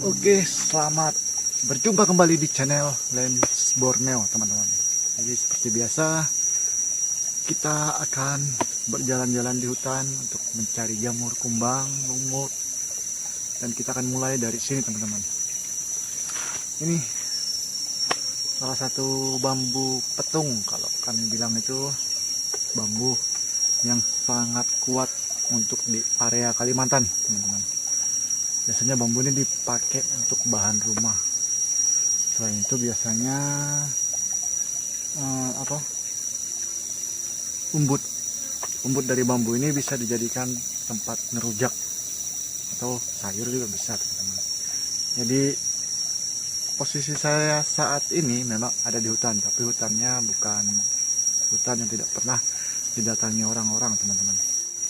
Oke, selamat berjumpa kembali di channel Lens Borneo, teman-teman. Jadi seperti biasa, kita akan berjalan-jalan di hutan untuk mencari jamur kumbang, lumut, dan kita akan mulai dari sini, teman-teman. Ini salah satu bambu petung, kalau kami bilang itu bambu yang sangat kuat untuk di area Kalimantan, teman-teman. Biasanya bambu ini dipakai untuk bahan rumah. Selain itu biasanya umbut dari bambu ini bisa dijadikan tempat ngerujak atau sayur juga bisa, teman-teman. Jadi posisi saya saat ini memang ada di hutan, tapi hutannya bukan hutan yang tidak pernah didatangi orang-orang, teman-teman.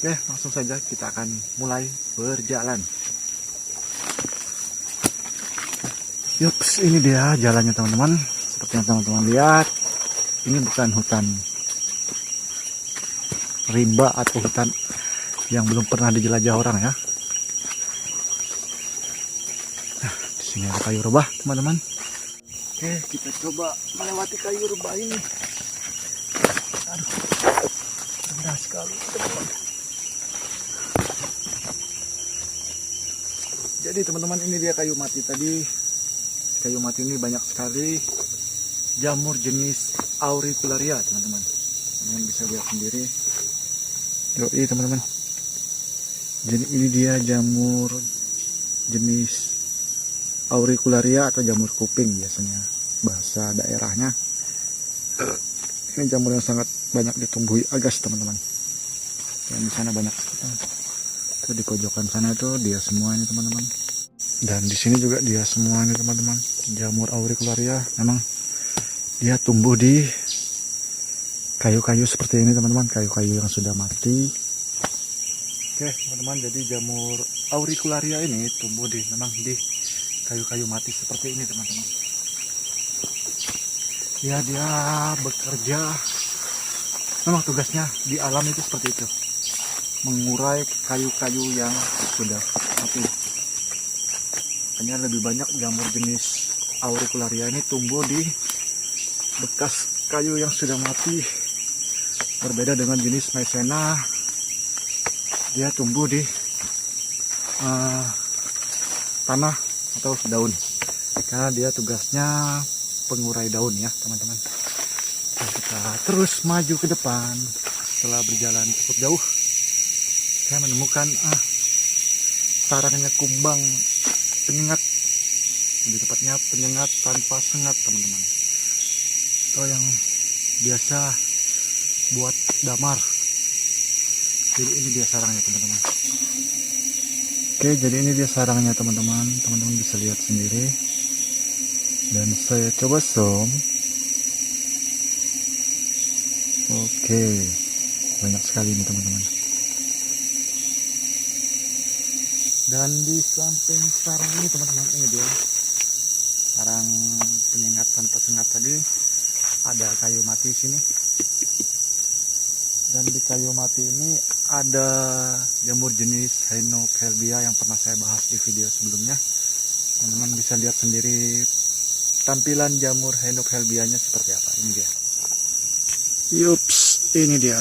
Oke, langsung saja kita akan mulai berjalan. Yups, ini dia jalannya, teman-teman. Seperti yang teman-teman lihat, ini bukan hutan rimba atau hutan yang belum pernah dijelajah orang ya. Nah, di sini ada kayu rebah, teman-teman. Oke, kita coba melewati kayu rebah ini. Aduh, rendah sekali, teman-teman. Jadi teman-teman, ini dia kayu mati tadi. Kayu mati ini banyak sekali jamur jenis auricularia, teman-teman. Teman-teman bisa lihat sendiri. Yoi, teman-teman. Jadi ini dia jamur jenis auricularia atau jamur kuping biasanya bahasa daerahnya. Ini jamur yang sangat banyak ditumbuhi agas, teman-teman. Yang di sana banyak. Itu di pojokan sana itu dia semua ini, teman-teman. Dan di sini juga dia semua ini, teman-teman. Jamur auricularia memang dia tumbuh di kayu-kayu seperti ini, teman-teman. Kayu-kayu yang sudah mati. Oke, teman-teman. Jadi jamur auricularia ini tumbuh memang di kayu-kayu mati seperti ini, teman-teman. Ya, dia bekerja. Memang tugasnya di alam itu seperti itu. Mengurai kayu-kayu yang sudah mati. Hanya lebih banyak jamur jenis auricularia ini tumbuh di bekas kayu yang sudah mati. Berbeda dengan jenis maizena, dia tumbuh di tanah atau daun, karena dia tugasnya pengurai daun ya, teman-teman. Kita terus maju ke depan. Setelah berjalan cukup jauh, saya menemukan sarangnya kumbang penyengat, lebih tepatnya penyengat tanpa sengat, teman-teman. Atau yang biasa buat damar. Jadi ini dia sarangnya, teman-teman. Oke, jadi ini dia sarangnya, teman-teman. Teman-teman bisa lihat sendiri. Dan saya coba zoom. Oke, banyak sekali ini, teman-teman. Dan di samping sarang ini, teman-teman, ini dia sarang penyengat tanpa sengat tadi. Ada kayu mati sini. Dan di kayu mati ini ada jamur jenis Hainopelbia yang pernah saya bahas di video sebelumnya. Teman-teman bisa lihat sendiri tampilan jamur Hainopelbianya seperti apa. Ini dia. Yups, ini dia.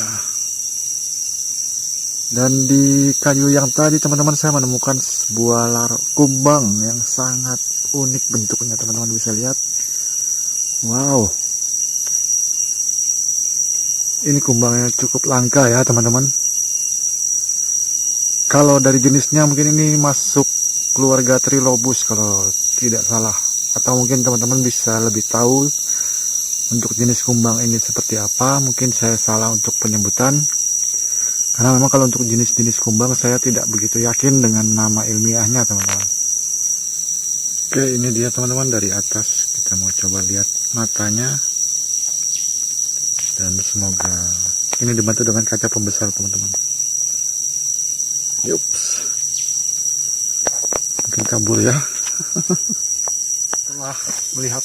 Dan di kayu yang tadi, teman-teman, saya menemukan sebuah kumbang yang sangat unik bentuknya, teman-teman bisa lihat. Wow, ini kumbangnya cukup langka ya, teman-teman. Kalau dari jenisnya mungkin ini masuk keluarga Trilobus kalau tidak salah. Atau mungkin teman-teman bisa lebih tahu untuk jenis kumbang ini seperti apa. Mungkin saya salah untuk penyebutan. Karena memang kalau untuk jenis-jenis kumbang saya tidak begitu yakin dengan nama ilmiahnya, teman-teman. Oke, ini dia, teman-teman, dari atas. Kita mau coba lihat matanya. Dan semoga ini dibantu dengan kaca pembesar, teman-teman. Yups. Mungkin kabur ya. Setelah melihat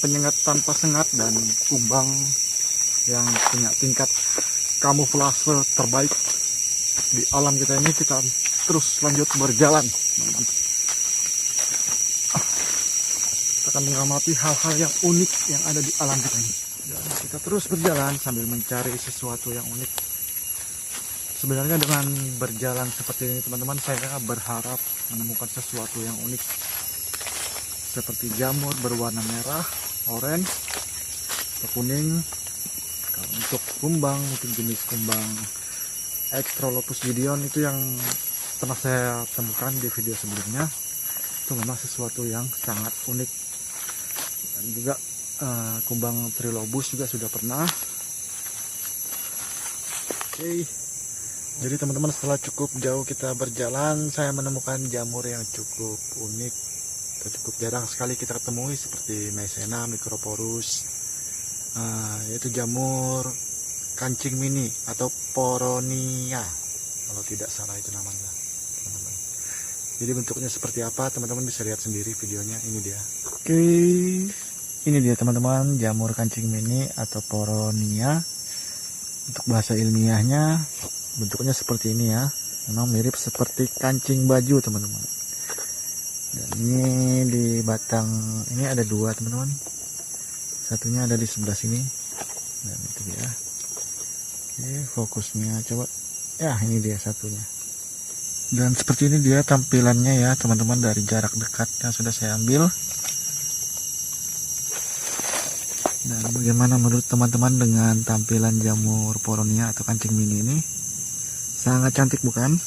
penyengat tanpa sengat dan kumbang yang punya tingkat kamuflase terbaik di alam kita ini, kita terus lanjut berjalan. akan mengamati hal-hal yang unik yang ada di alam kita ini. Dan kita terus berjalan sambil mencari sesuatu yang unik. Sebenarnya dengan berjalan seperti ini teman-teman, saya berharap menemukan sesuatu yang unik seperti jamur berwarna merah, oranye, atau kuning. Kalau untuk kumbang, mungkin jenis kumbang Extrolopus gideon itu yang pernah saya temukan di video sebelumnya. Itu memang sesuatu yang sangat unik. Dan juga kumbang Trilobus juga sudah pernah. Oke. Jadi teman-teman, setelah cukup jauh kita berjalan, saya menemukan jamur yang cukup unik. Cukup jarang sekali kita temui, seperti Maizena microporus, yaitu jamur kancing mini atau Poronia kalau tidak salah itu namanya teman-teman. Jadi bentuknya seperti apa teman-teman bisa lihat sendiri videonya. Ini dia. Oke, ini dia teman-teman, jamur kancing mini atau Poronia. Untuk bahasa ilmiahnya bentuknya seperti ini ya, memang mirip seperti kancing baju teman-teman. Dan ini di batang ini ada dua teman-teman, satunya ada di sebelah sini, dan itu dia. Oke, fokusnya coba ya, ini dia satunya. Dan seperti ini dia tampilannya ya teman-teman, dari jarak dekat yang sudah saya ambil. Dan bagaimana menurut teman-teman dengan tampilan jamur Poronia atau kancing mini ini? Sangat cantik bukan?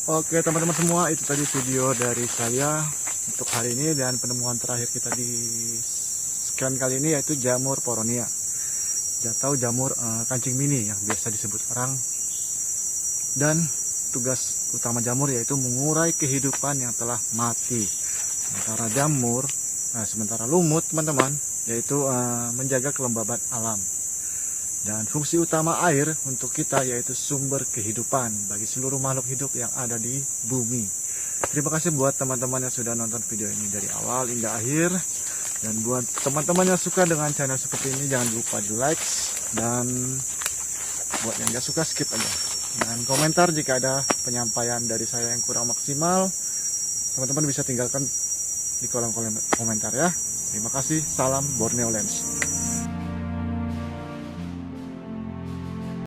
Oke teman-teman semua, itu tadi video dari saya untuk hari ini, dan penemuan terakhir kita di sekian kali ini yaitu jamur Poronia atau jamur kancing mini yang biasa disebut orang. Dan tugas utama jamur yaitu mengurai kehidupan yang telah mati. Sementara lumut teman-teman yaitu menjaga kelembaban alam. Dan fungsi utama air untuk kita yaitu sumber kehidupan bagi seluruh makhluk hidup yang ada di bumi. Terima kasih buat teman-teman yang sudah nonton video ini dari awal hingga akhir. Dan buat teman-teman yang suka dengan channel seperti ini, jangan lupa di like. Dan buat yang gak suka, skip aja. Dan komentar jika ada penyampaian dari saya yang kurang maksimal, teman-teman bisa tinggalkan di kolom komentar ya. Terima kasih, salam Borneo Lens.